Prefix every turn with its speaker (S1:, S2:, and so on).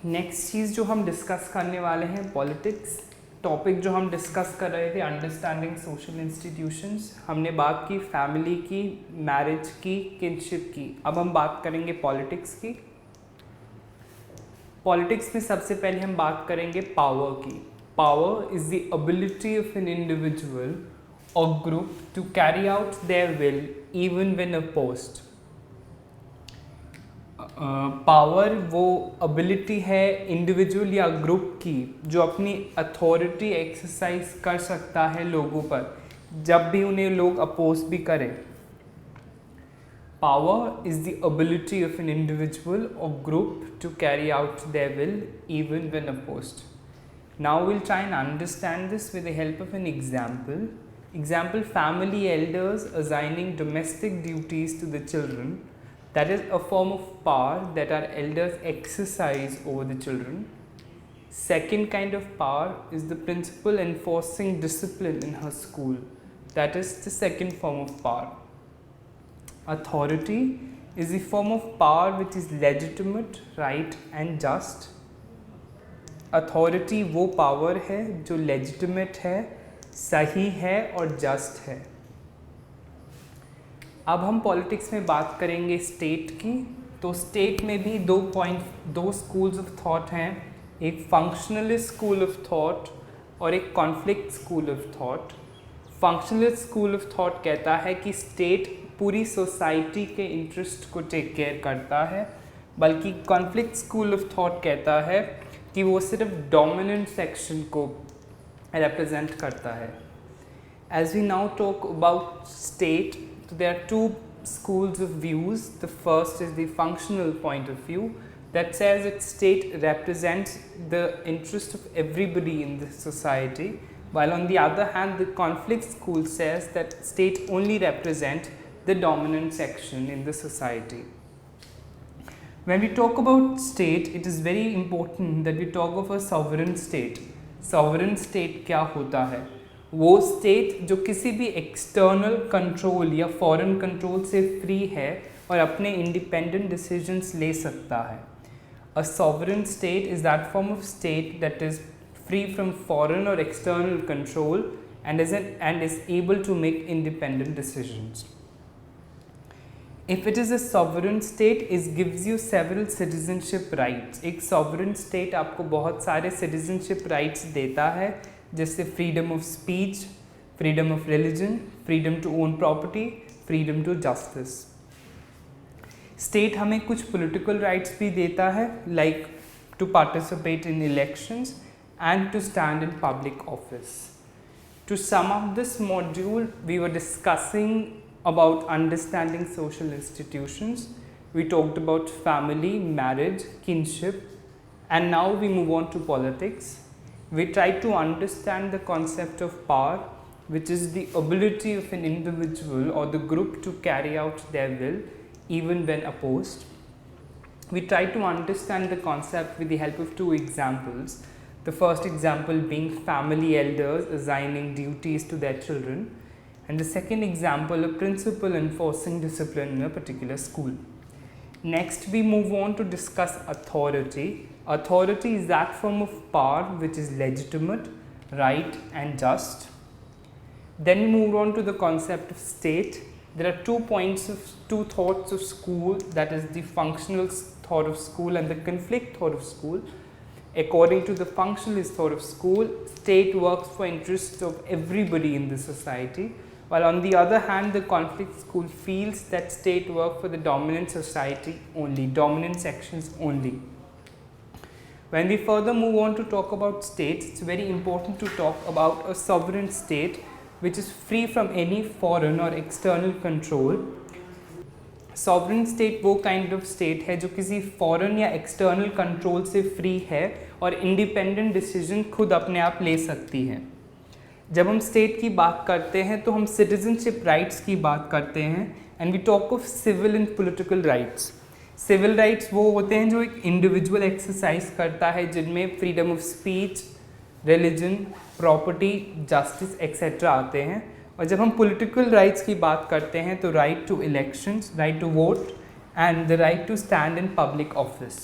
S1: Next चीज़ जो हम discuss करने वाले हैं पॉलिटिक्स। टॉपिक जो हम डिस्कस कर रहे थे अंडरस्टैंडिंग सोशल इंस्टीट्यूशंस, हमने बात की फैमिली की, मैरिज की, किनशिप की। अब हम बात करेंगे पॉलिटिक्स की। पॉलिटिक्स में सबसे पहले हम बात करेंगे पावर की। Power is the ability of an individual और group to carry out their will even when opposed. Power वो एबिलिटी है इंडिविजुअल या ग्रुप की जो अपनी अथॉरिटी एक्सरसाइज कर सकता है लोगों पर जब भी उन्हें लोग अपोज भी करें। Power is the ability of an individual और group to carry out their will even when opposed. Now we'll try and understand this with the help of an example. Example, family elders assigning domestic duties to the children. That is a form of power that our elders exercise over the children. Second kind of power is the principal enforcing discipline in her school. That is the second form of power. Authority is the form of power which is legitimate, right and just. Authority वो power है जो legitimate है, सही है और just है। अब हम पॉलिटिक्स में बात करेंगे स्टेट की। तो स्टेट में भी दो स्कूल्स ऑफ थॉट हैं, एक फंक्शनलिस्ट स्कूल ऑफ थॉट और एक conflict school of thought. Functionalist school of thought कहता है कि स्टेट पूरी सोसाइटी के इंटरेस्ट को टेक केयर करता है, बल्कि कॉन्फ्लिक्ट स्कूल ऑफ थॉट कहता है कि वो सिर्फ डोमिनेंट सेक्शन को रिप्रेजेंट करता है। As we now talk about state, so there are two schools of views. The first is the functional point of view that says that state represents the interest of everybody in the society, while on the other hand the conflict school says that state only represent the dominant section in the society. When we talk about state, it is very important that we talk of a sovereign state. Sovereign state क्या होता है? वो state जो किसी भी external control या foreign control से free है और अपने इंडिपेंडेंट डिसीजंस ले सकता है। A sovereign state is that form of state that is free from foreign और external control and is able to make independent decisions. If it is a sovereign state, it gives you several citizenship rights. एक sovereign state आपको बहुत सारे citizenship rights देता है, जैसे freedom of speech, freedom of religion, freedom to own property, freedom to justice. State हमें कुछ political rights भी देता है, like to participate in elections and to stand in public office. To sum up this module, we were discussing about understanding social institutions. We talked about family, marriage, kinship, and now we move on to politics. We try to understand the concept of power, which is the ability of an individual or the group to carry out their will even when opposed. We try to understand the concept with the help of two examples. The first example being family elders assigning duties to their children, and the second example, a principal enforcing discipline in a particular school. Next, we move on to discuss authority. Authority is that form of power which is legitimate, right and just. Then we move on to the concept of state. There are two thoughts of school, that is the functional thought of school and the conflict thought of school. According to the functionalist thought of school, state works for interests of everybody in the society, while on the other hand the conflict school feels that state work for the dominant society only, dominant sections only. When we further move on to talk about states, it's very important to talk about a sovereign state which is free from any foreign or external control. Sovereign state वो kind of state है जो किसी foreign या external control से free है और independent decision खुद अपने आप ले सकती है। जब हम स्टेट की बात करते हैं तो हम सिटीजनशिप राइट्स की बात करते हैं, and we talk of civil and political rights. Civil rights वो होते हैं जो एक इंडिविजुअल एक्सरसाइज करता है, जिनमें freedom of speech, religion, property, justice etcetera आते हैं। और जब हम पॉलिटिकल राइट्स की बात करते हैं तो right to elections, right to vote and the right to stand in public office.